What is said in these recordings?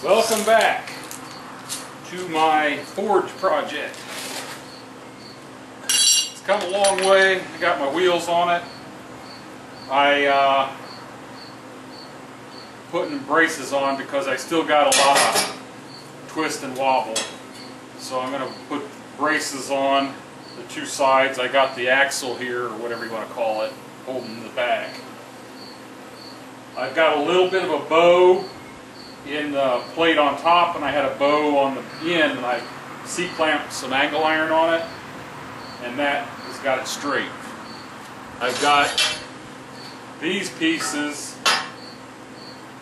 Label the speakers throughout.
Speaker 1: Welcome back to my forge project. It's come a long way. I got my wheels on it. I putting braces on because I still got a lot of twist and wobble. So I'm going to put braces on the two sides. I got the axle here, or whatever you want to call it, holding the back. I've got a little bit of a bow in the plate on top, and I had a bow on the end, and I C-clamped some angle iron on it, and that has got it straight. I've got these pieces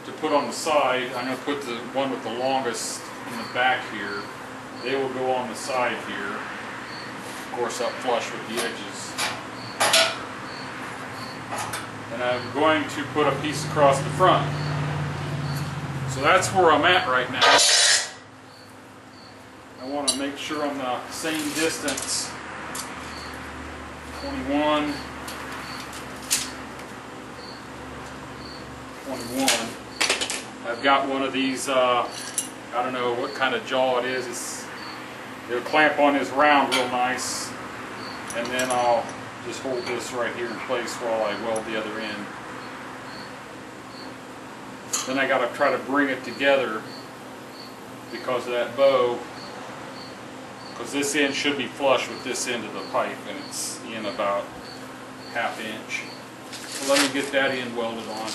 Speaker 1: to put on the side. I'm going to put the one with the longest in the back here. They will go on the side here, of course up flush with the edges. And I'm going to put a piece across the front. So that's where I'm at right now. I want to make sure I'm the same distance. 21. I've got one of these, I don't know what kind of jaw it is. It'll clamp on this round real nice. And then I'll just hold this right here in place while I weld the other end. Then I got to try to bring it together because of that bow, because this end should be flush with this end of the pipe, and it's in about ½ inch. So let me get that end welded on.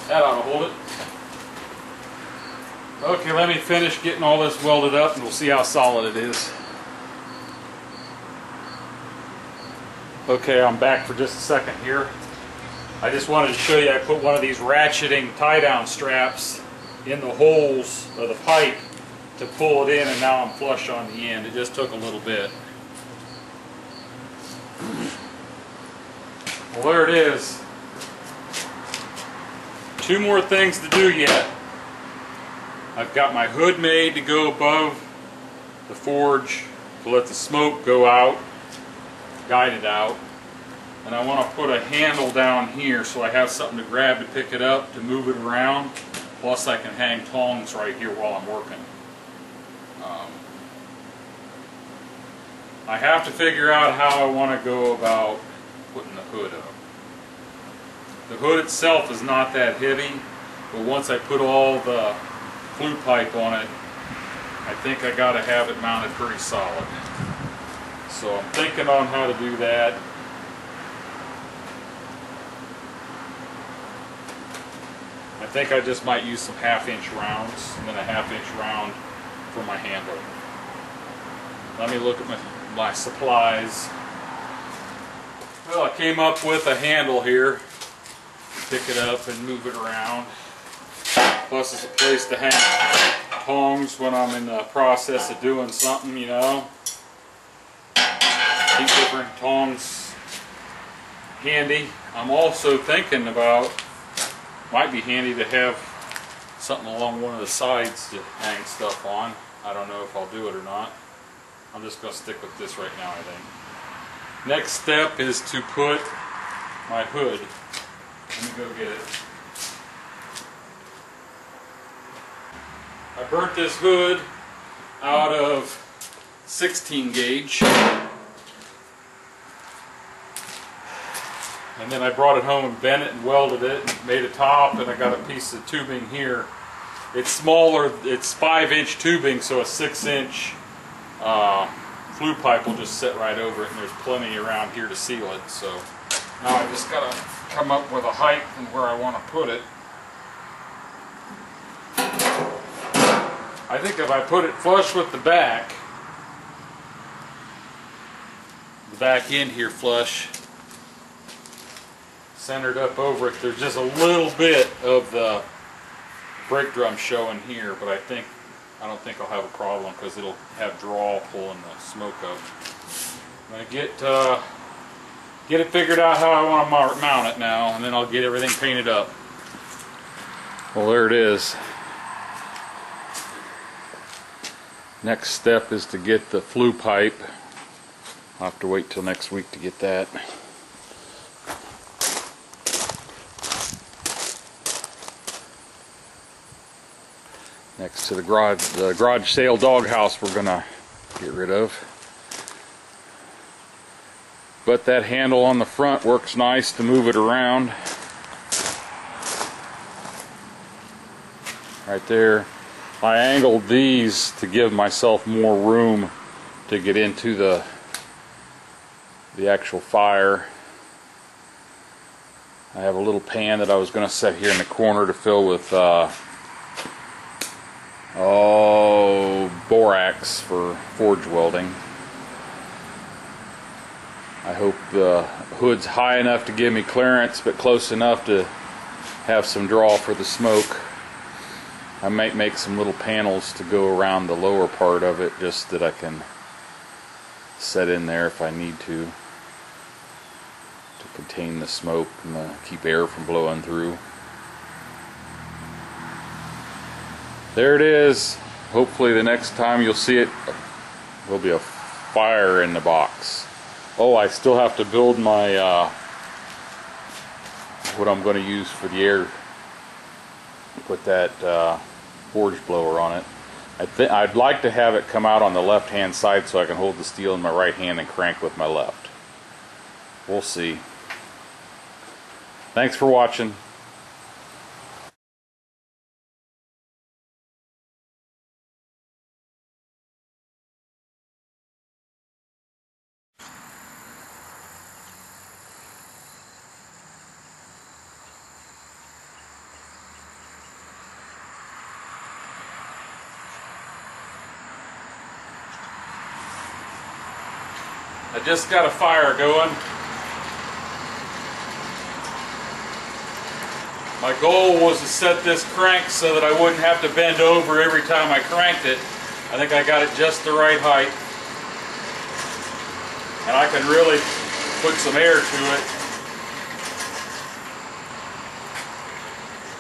Speaker 1: That ought to hold it. Okay, let me finish getting all this welded up and we'll see how solid it is. Okay, I'm back for just a second here. I just wanted to show you I put one of these ratcheting tie-down straps in the holes of the pipe to pull it in, and now I'm flush on the end. It just took a little bit. Well, there it is. Two more things to do yet. I've got my hood made to go above the forge to let the smoke go out, guide it out. And I want to put a handle down here so I have something to grab to pick it up, to move it around. Plus I can hang tongs right here while I'm working. I have to figure out how I want to go about putting the hood up. The hood itself is not that heavy, but once I put all the flue pipe on it, I think I got to have it mounted pretty solid. So I'm thinking on how to do that. I think I just might use some ½ inch rounds and then a ½ inch round for my handle. Let me look at my supplies. Well, I came up with a handle here. Pick it up and move it around. Plus it's a place to hang tongs when I'm in the process of doing something, you know. Keep different tongs handy. I'm also thinking about, might be handy to have something along one of the sides to hang stuff on. I don't know if I'll do it or not. I'm just going to stick with this right now, I think. Next step is to put my hood. Let me go get it. I burnt this hood out of 16 gauge. And then I brought it home and bent it and welded it and made a top, and I got a piece of tubing here. It's smaller, it's 5-inch tubing, so a 6-inch flue pipe will just sit right over it, and there's plenty around here to seal it. So now I just gotta come up with a height and where I want to put it. I think if I put it flush with the back end here flush, centered up over it, there's just a little bit of the brake drum showing here, but I don't think I'll have a problem because it'll have draw pulling the smoke up. I'm gonna get it figured out how I want to mount it now, and then I'll get everything painted up. Well, there it is. Next step is to get the flue pipe. I'll have to wait till next week to get that. Next to the garage sale doghouse we're gonna get rid of. But that handle on the front works nice to move it around. Right there. I angled these to give myself more room to get into the actual fire. I have a little pan that I was going to set here in the corner to fill with borax for forge welding. I hope the hood's high enough to give me clearance, but close enough to have some draw for the smoke. I might make some little panels to go around the lower part of it, just that I can set in there if I need to contain the smoke and keep air from blowing through. There it is. Hopefully the next time you'll see it, there'll be a fire in the box. Oh, I still have to build my what I'm going to use for the air. Put that forge blower on it. I'd like to have it come out on the left hand side so I can hold the steel in my right hand and crank with my left. We'll see. Thanks for watching. I just got a fire going. My goal was to set this crank so that I wouldn't have to bend over every time I cranked it. I think I got it just the right height. And I can really put some air to it.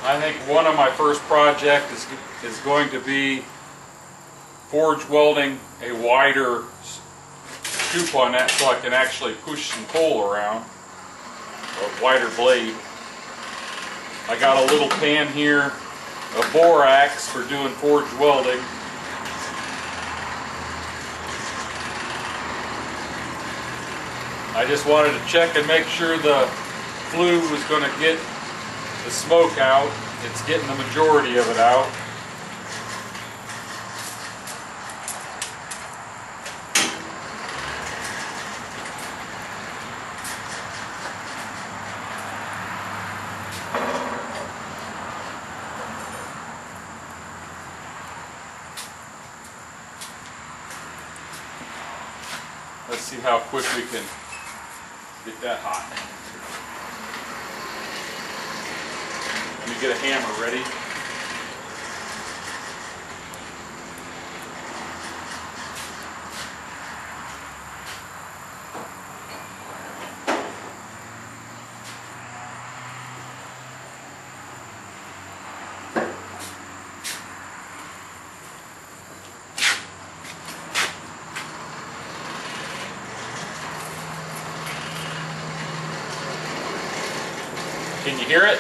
Speaker 1: I think one of my first projects is going to be forge welding a wider scoop on that so I can actually push some coal around, a wider blade. I got a little pan here of borax for doing forge welding. I just wanted to check and make sure the flue was going to get the smoke out. It's getting the majority of it out. Let's see how quick we can get that hot. Let me get a hammer ready. Can you hear it?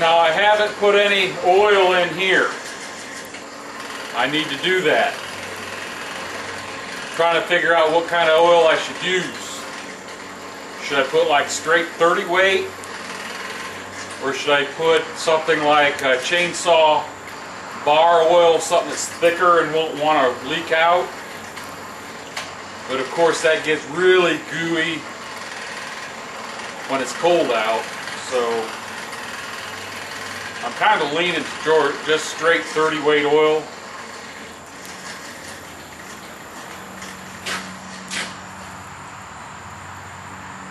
Speaker 1: Now I haven't put any oil in here. I need to do that. I'm trying to figure out what kind of oil I should use. Should I put like straight 30 weight? Or should I put something like a chainsaw bar oil, something that's thicker and won't want to leak out. But of course that gets really gooey when it's cold out, so I'm kind of leaning toward just straight 30 weight oil.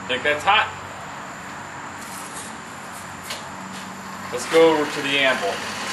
Speaker 1: Think that's hot? Let's go over to the anvil.